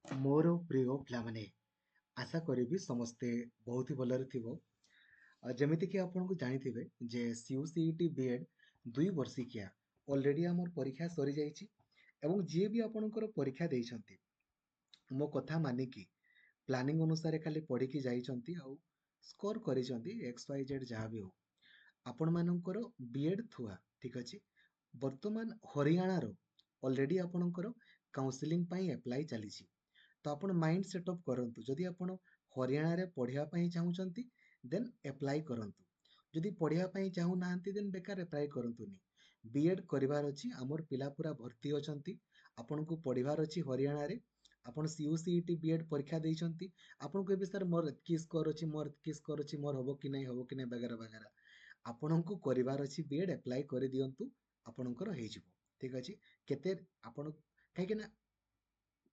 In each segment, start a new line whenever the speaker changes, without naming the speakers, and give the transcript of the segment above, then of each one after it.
ମୋର ପ୍ରିୟ ପିଲାମାନେ, ଆଶା କରିବି ସମସ୍ତେ ବହୁତ ହି ଭଲରେ ଥିବ। ଯେମିତିକି ଆପଣଙ୍କୁ ଜାଣିଥିବେ ଯେ CU/CET B.Ed 2 ବର୍ଷିକିଆ ଅଲରେଡ଼ି ଆମର ପରୀକ୍ଷା ସରିଯାଇଛି ଏବଂ ଯିଏ ବି ଆପଣଙ୍କର ପରୀକ୍ଷା ଦେଇଛନ୍ତି ମୋ କଥା ମାନିକି ପ୍ଲାନିଂ ଅନୁସାରେ ଖାଲି ପଢ଼ିକି ଯାଇଛନ୍ତି ଆଉ ସ୍କୋର କରିଛନ୍ତି XYZ ଯାହା ବି ହଉ, ଆପଣମାନଙ୍କର B.Ed ଥୁଆ ଠିକ୍ ଅଛି। ବର୍ତ୍ତମାନ ହରିୟାଣାର ଅଲରେଡ଼ି ଆପଣଙ୍କର କାଉନସିଲିଂ ପାଇଁ ଆପ୍ଲାଏ ଚାଲିଛି। ତ ଆପଣ ମାଇଣ୍ଡ ସେଟଅପ୍ କରନ୍ତୁ, ଯଦି ଆପଣ ହରିୟାଣାରେ ପଢ଼ିବା ପାଇଁ ଚାହୁଁଛନ୍ତି ଦେନ୍ ଆପ୍ଲାଏ କରନ୍ତୁ। ଯଦି ପଢ଼ିବା ପାଇଁ ଚାହୁଁନାହାନ୍ତି ଦେନ୍ ବେକାର ଆପ୍ଲାଏ କରନ୍ତୁନି। B.Ed କରିବାର ଅଛି, ଆମର ପିଲା ପୁରା ଭର୍ତ୍ତି ଅଛନ୍ତି। ଆପଣଙ୍କୁ ପଢ଼ିବାର ଅଛି ହରିୟାଣାରେ। ଆପଣ CU/CET B.Ed ପରୀକ୍ଷା ଦେଇଛନ୍ତି, ଆପଣଙ୍କୁ ଏବେ ସାର୍ ମୋର ଏତିକି ସ୍କୋର ଅଛି, ମୋର ଏତିକି ସ୍କୋର ଅଛି, ମୋର ହବ କି ନାହିଁ ବାଗେରା ବାଗେରା। ଆପଣଙ୍କୁ କରିବାର ଅଛି B.Ed, ଆପ୍ଲାଏ କରିଦିଅନ୍ତୁ, ଆପଣଙ୍କର ହେଇଯିବ। ଠିକ୍ ଅଛି। କେତେ ଆପଣ, କାହିଁକି ନା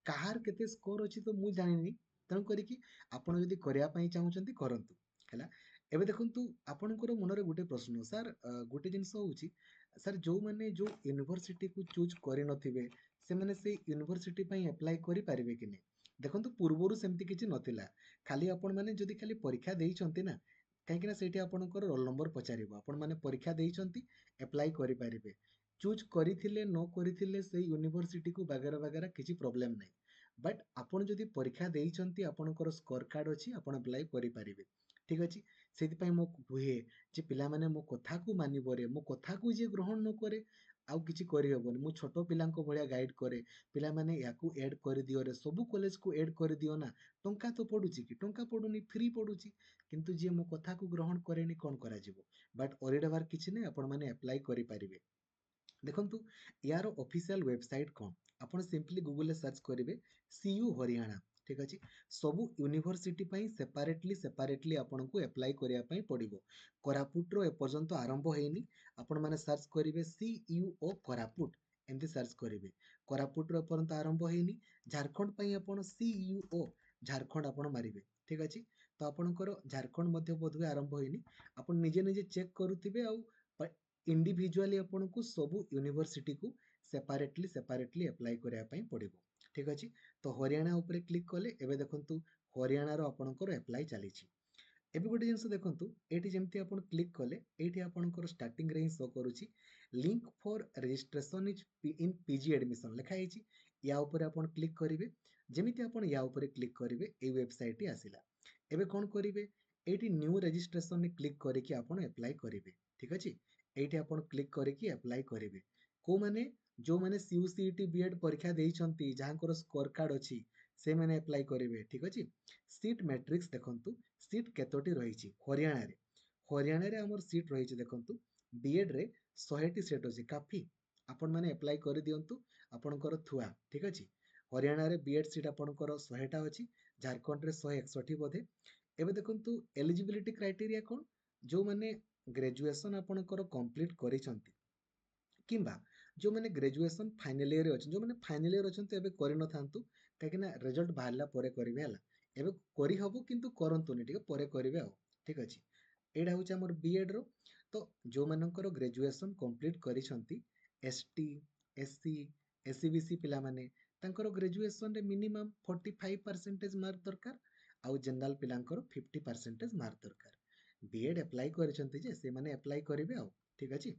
କାହାର କେତେ ସ୍କୋର ଅଛି ତ ମୁଁ ଜାଣିନି, ତେଣୁ କରିକି ଆପଣ ଯଦି କରିବା ପାଇଁ ଚାହୁଁଛନ୍ତି କରନ୍ତୁ ହେଲା। ଏବେ ଦେଖନ୍ତୁ, ଆପଣଙ୍କର ମନରେ ଗୋଟେ ପ୍ରଶ୍ନ, ସାର୍ ଗୋଟେ ଜିନିଷ ହଉଛି, ସାର୍ ଯୋଉମାନେ ଯୋଉ ୟୁନିଭର୍ସିଟିକୁ ଚୁଜ୍ କରିନଥିବେ ସେମାନେ ସେଇ ୟୁନିଭର୍ସିଟି ପାଇଁ ଆପ୍ଲାଏ କରିପାରିବେ କି ନାହିଁ? ଦେଖନ୍ତୁ, ପୂର୍ବରୁ ସେମିତି କିଛି ନଥିଲା। ଖାଲି ଆପଣମାନେ ଯଦି ଖାଲି ପରୀକ୍ଷା ଦେଇଛନ୍ତି ନା, କାହିଁକି ନା ସେଇଠି ଆପଣଙ୍କର ରୋଲ ନମ୍ବର ପଚାରିବ, ଆପଣମାନେ ପରୀକ୍ଷା ଦେଇଛନ୍ତି ଆପ୍ଲାଏ କରିପାରିବେ। ଚୁଜ୍ କରିଥିଲେ ନ କରିଥିଲେ ସେଇ ୟୁନିଭର୍ସିଟିକୁ ବାଗେରା ବାଗେରା କିଛି ପ୍ରୋବ୍ଲେମ୍ ନାହିଁ। ବଟ୍ ଆପଣ ଯଦି ପରୀକ୍ଷା ଦେଇଛନ୍ତି, ଆପଣଙ୍କର ସ୍କୋର କାର୍ଡ଼ ଅଛି, ଆପଣ ଆପ୍ଲାଏ କରିପାରିବେ। ଠିକ୍ ଅଛି। ସେଥିପାଇଁ ମୁଁ କୁହେ ଯେ ପିଲାମାନେ ମୋ କଥାକୁ ମାନିବରେ, ମୋ କଥାକୁ ଯିଏ ଗ୍ରହଣ ନ କରେ ଆଉ କିଛି କରିହେବନି। ମୁଁ ଛୋଟ ପିଲାଙ୍କ ଭଳିଆ ଗାଇଡ୍ କରେ, ପିଲାମାନେ ୟାକୁ ଏଡ୍ କରିଦିଅରେ, ସବୁ କଲେଜକୁ ଏଡ୍ କରିଦିଅ ନା। ଟଙ୍କା ତ ପଡ଼ୁଛି କି? ଟଙ୍କା ପଡ଼ୁନି, ଫ୍ରି ପଡ଼ୁଛି। କିନ୍ତୁ ଯିଏ ମୋ କଥାକୁ ଗ୍ରହଣ କରେନି କଣ କରାଯିବ? ବଟ୍ ଅରିଡ଼ବାର କିଛି ନାହିଁ, ଆପଣମାନେ ଆପ୍ଲାଏ କରିପାରିବେ। ଦେଖନ୍ତୁ, ୟାର ଅଫିସିଆଲ ୱେବସାଇଟ୍ କ'ଣ? ଆପଣ ସିମ୍ପଲି ଗୁଗୁଲରେ ସର୍ଚ୍ଚ କରିବେ CU ହରିୟାଣା। ଠିକ୍ ଅଛି। ସବୁ ୟୁନିଭର୍ସିଟି ପାଇଁ ସେପାରେଟଲି ଆପଣଙ୍କୁ ଆପ୍ଲାଏ କରିବା ପାଇଁ ପଡ଼ିବ। କୋରାପୁଟର ଏପର୍ଯ୍ୟନ୍ତ ଆରମ୍ଭ ହେଇନି। ଆପଣମାନେ ସର୍ଚ୍ଚ କରିବେ CUO କୋରାପୁଟ, ଏମିତି ସର୍ଚ୍ଚ କରିବେ। କୋରାପୁଟର ଏପର୍ଯ୍ୟନ୍ତ ଆରମ୍ଭ ହେଇନି। ଝାଡ଼ଖଣ୍ଡ ପାଇଁ ଆପଣ CUO ଝାଡ଼ଖଣ୍ଡ ଆପଣ ମାରିବେ। ଠିକ୍ ଅଛି। ତ ଆପଣଙ୍କର ଝାଡ଼ଖଣ୍ଡ ମଧ୍ୟ ବୋଧହୁଏ ଆରମ୍ଭ ହେଇନି। ଆପଣ ନିଜେ ନିଜେ ଚେକ୍ କରୁଥିବେ ଆଉ ଇଣ୍ଡିଭିଜୁଆଲି ଆପଣଙ୍କୁ ସବୁ ୟୁନିଭର୍ସିଟିକୁ ସେପାରେଟଲି ଆପ୍ଲାଏ କରିବା ପାଇଁ ପଡ଼ିବ। ଠିକ୍ ଅଛି। ତ ହରିୟାଣା ଉପରେ କ୍ଲିକ୍ କଲେ ଏବେ ଦେଖନ୍ତୁ ହରିୟାଣାର ଆପଣଙ୍କର ଆପ୍ଲାଏ ଚାଲିଛି। ଏବେ ଗୋଟେ ଜିନିଷ ଦେଖନ୍ତୁ, ଏଇଠି ଯେମିତି ଆପଣ କ୍ଲିକ୍ କଲେ ଏଇଠି ଆପଣଙ୍କର ଷ୍ଟାର୍ଟିଂରେ ହିଁ ଶୋ କରୁଛି link for registration in PG admission ଲେଖା ହେଇଛି। ୟା ଉପରେ ଆପଣ କ୍ଲିକ୍ କରିବେ। ଯେମିତି ଆପଣ ୟା ଉପରେ କ୍ଲିକ୍ କରିବେ ଏଇ ୱେବସାଇଟ୍ ଆସିଲା। ଏବେ କ'ଣ କରିବେ? ଏଇଠି ନ୍ୟୁ ରେଜିଷ୍ଟ୍ରେସନରେ କ୍ଲିକ୍ କରିକି ଆପଣ ଆପ୍ଲାଏ କରିବେ। ଠିକ୍ ଅଛି। ଏଇଠି ଆପଣ କ୍ଲିକ୍ କରିକି ଆପ୍ଲାଏ କରିବେ। କୋଉମାନେ? ଯୋଉମାନେ CU/CET B.Ed ପରୀକ୍ଷା ଦେଇଛନ୍ତି, ଯାହାଙ୍କର ସ୍କୋର କାର୍ଡ଼ ଅଛି, ସେମାନେ ଆପ୍ଲାଏ କରିବେ। ଠିକ୍ ଅଛି। ସିଟ୍ ମ୍ୟାଟ୍ରିକ୍ସ ଦେଖନ୍ତୁ, ସିଟ୍ କେତୋଟି ରହିଛି ହରିୟାଣାରେ? ହରିୟାଣାରେ ଆମର ସିଟ୍ ରହିଛି ଦେଖନ୍ତୁ, B.Edରେ 100ଟି ସିଟ୍ ଅଛି, କାଫି। ଆପଣମାନେ ଆପ୍ଲାଏ କରିଦିଅନ୍ତୁ, ଆପଣଙ୍କର ଥୁଆ। ଠିକ୍ ଅଛି। ହରିୟାଣାରେ B.Ed ସିଟ୍ ଆପଣଙ୍କର 100ଟା ଅଛି, ଝାଡ଼ଖଣ୍ଡରେ 161 ବୋଧେ। ଏବେ ଦେଖନ୍ତୁ ଏଲିଜିବିଲିଟି କ୍ରାଇଟେରିଆ କ'ଣ? ଯୋଉମାନେ ଗ୍ରାଜୁଏସନ୍ ଆପଣଙ୍କର କମ୍ପ୍ଲିଟ୍ କରିଛନ୍ତି, କିମ୍ବା ଯୋଉମାନେ ଗ୍ରାଜୁଏସନ୍ ଫାଇନାଲ ଇୟରରେ ଅଛନ୍ତି, ଯୋଉମାନେ ଫାଇନାଲ ଇୟର ଅଛନ୍ତି ଏବେ କରିନଥାନ୍ତୁ, କାହିଁକିନା ରେଜଲ୍ଟ ବାହାରିଲା ପରେ କରିବେ ହେଲା। ଏବେ କରିହବ କିନ୍ତୁ କରନ୍ତୁନି, ଟିକେ ପରେ କରିବେ ଆଉ। ଠିକ୍ ଅଛି। ଏଇଟା ହେଉଛି ଆମର B.Edର। ତ ଯୋଉମାନଙ୍କର ଗ୍ରାଜୁଏସନ୍ କମ୍ପ୍ଲିଟ୍ କରିଛନ୍ତି, ST, SC, SC/BC ପିଲାମାନେ, ତାଙ୍କର ଗ୍ରାଜୁଏସନରେ ମିନିମମ୍ 45% ମାର୍କ ଦରକାର। ଆଉ ଜେନେରାଲ ପିଲାଙ୍କର 50% ମାର୍କ ଦରକାର। B.Ed ଆପ୍ଲାଏ କରିଛନ୍ତି ଯେ ସେମାନେ ଆପ୍ଲାଏ କରିବେ ଆଉ। ଠିକ୍ ଅଛି।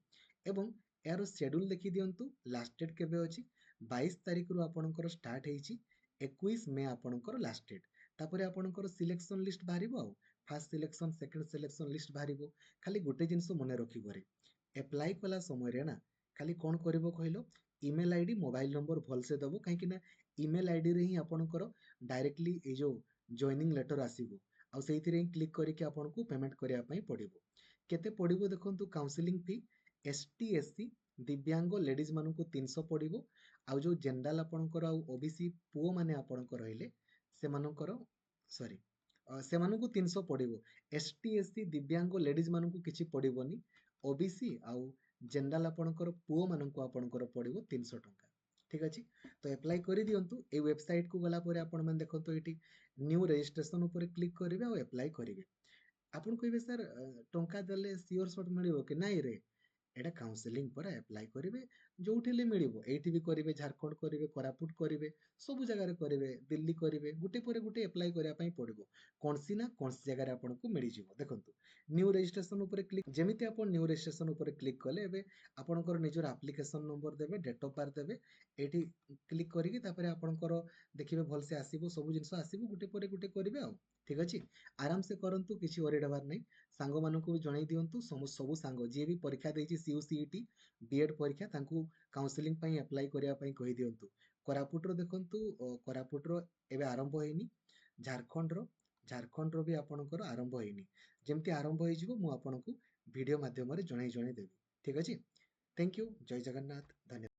ଏବଂ ଏହାର ସେଡ୍ୟୁଲ୍ ଦେଖି ଦିଅନ୍ତୁ, ଲାଷ୍ଟ ଡେଟ୍ କେବେ ଅଛି? 22 ତାରିଖରୁ ଆପଣଙ୍କର ଷ୍ଟାର୍ଟ ହେଇଛି, 21 ମେ ଆପଣଙ୍କର ଲାଷ୍ଟ ଡେଟ୍। ତାପରେ ଆପଣଙ୍କର ସିଲେକ୍ସନ୍ ଲିଷ୍ଟ ବାହାରିବ ଆଉ। First selection, second selection list ବାହାରିବ। ଖାଲି ଗୋଟେ ଜିନିଷ ମନେ ରଖିବରେ, ଆପ୍ଲାଏ କଲା ସମୟରେ ନା ଖାଲି କ'ଣ କରିବ କହିଲ? ଇମେଲ୍ ଆଇଡି, ମୋବାଇଲ ନମ୍ବର ଭଲସେ ଦେବ, କାହିଁକି ନା ଇମେଲ୍ ଆଇଡିରେ ହିଁ ଆପଣଙ୍କର ଡାଇରେକ୍ଟଲି ଏଇ ଯୋଉ ଜଏନିଂ ଲେଟର ଆସିବ। ଆଉ ସେଇଥିରେ ହିଁ କ୍ଲିକ୍ କରିକି ଆପଣଙ୍କୁ ପେମେଣ୍ଟ କରିବା ପାଇଁ ପଡ଼ିବ। କେତେ ପଡ଼ିବ ଦେଖନ୍ତୁ କାଉନସିଲିଂ ଫି? ST, SC, ଦିବ୍ୟାଙ୍ଗ ଲେଡିଜ୍ ମାନଙ୍କୁ 300 ପଡ଼ିବ। ଆଉ ଯୋଉ ଜେନେରାଲ ଆପଣଙ୍କର ଆଉ OBC ପୁଅମାନେ ଆପଣଙ୍କ ରହିଲେ, ସେମାନଙ୍କର ସରି ସେମାନଙ୍କୁ 300 ପଡ଼ିବ। ST, SC, ଦିବ୍ୟାଙ୍ଗ ଲେଡିଜ୍ ମାନଙ୍କୁ କିଛି ପଡ଼ିବନି। OBC ଆଉ ଜେନେରାଲ ଆପଣଙ୍କର ପୁଅମାନଙ୍କୁ ଆପଣଙ୍କର ପଡ଼ିବ 300 ଟଙ୍କା। ଠିକ୍ ଅଛି। ତ ଆପ୍ଲାଏ କରିଦିଅନ୍ତୁ। ଏଇ ୱେବସାଇଟ୍କୁ ଗଲା ପରେ ଆପଣମାନେ ଦେଖନ୍ତୁ ଏଇଠି ନ୍ୟୁ ରେଜିଷ୍ଟ୍ରେସନ୍ ଉପରେ କ୍ଲିକ୍ କରିବେ ଆଉ ଆପ୍ଲାଏ କରିବେ। ଆପଣ କହିବେ ସାର୍ ଟଙ୍କା ଦେଲେ ସିଓର ସଟ୍ ମିଳିବ କି? ନାଇଁ ରେ, ଏଇଟା କାଉନସିଲିଂ ପରେ ଆପ୍ଲାଏ କରିବେ, ଯୋଉଠି ହେଲେ ମିଳିବ। ଏଇଠି ବି କରିବେ, ଝାଡ଼ଖଣ୍ଡ କରିବେ, କୋରାପୁଟ କରିବେ, ସବୁ ଜାଗାରେ କରିବେ, ଦିଲ୍ଲୀ କରିବେ, ଗୋଟେ ପରେ ଗୋଟେ ଆପ୍ଲାଏ କରିବା ପାଇଁ ପଡ଼ିବ। କୌଣସି ନା କୌଣସି ଜାଗାରେ ଆପଣଙ୍କୁ ମିଳିଯିବ। ଦେଖନ୍ତୁ ନ୍ୟୁ ରେଜିଷ୍ଟ୍ରେସନ ଉପରେ କ୍ଲିକ୍, ଯେମିତି ଆପଣ ନ୍ୟୁ ରେଜିଷ୍ଟ୍ରେସନ ଉପରେ କ୍ଲିକ୍ କଲେ ଏବେ ଆପଣଙ୍କର ନିଜର ଆପ୍ଲିକେସନ ନମ୍ବର ଦେବେ, ଡେଟ୍ ଅଫ୍ ବାର୍ଥ ଦେବେ, ଏଇଠି କ୍ଲିକ୍ କରିକି ତାପରେ ଆପଣଙ୍କର ଦେଖିବେ ଭଲସେ ଆସିବ, ସବୁ ଜିନିଷ ଆସିବ, ଗୋଟେ ପରେ ଗୋଟେ କରିବେ ଆଉ। ଠିକ ଅଛି, ଆରାମସେ କରନ୍ତୁ, କିଛି ୱରିଡ୍ ହେବାର ନାହିଁ। ସାଙ୍ଗମାନଙ୍କୁ ବି ଜଣେଇ ଦିଅନ୍ତୁ, ସବୁ ସାଙ୍ଗ ଯିଏ ବି ପରୀକ୍ଷା ଦେଇଛି CU/CET ବିଏଡ୍ ପରୀକ୍ଷା ତାଙ୍କୁ କାଉନସିଲିଂ ପାଇଁ ଆପ୍ଲାଏ କରିବା ପାଇଁ କହିଦିଅନ୍ତୁ। କୋରାପୁଟର ଦେଖନ୍ତୁ, କୋରାପୁଟର ଏବେ ଆରମ୍ଭ ହେଇନି, ଝାରଖଣ୍ଡର ଝାରଖଣ୍ଡର ବି ଆପଣଙ୍କର ଆରମ୍ଭ ହେଇନି। ଯେମିତି ଆରମ୍ଭ ହେଇଯିବ ମୁଁ ଆପଣଙ୍କୁ ଭିଡ଼ିଓ ମାଧ୍ୟମରେ ଜଣେଇ ଦେବି। ଠିକ ଅଛି, ଥ୍ୟାଙ୍କ ୟୁ, ଜୟ ଜଗନ୍ନାଥ, ଧନ୍ୟବାଦ।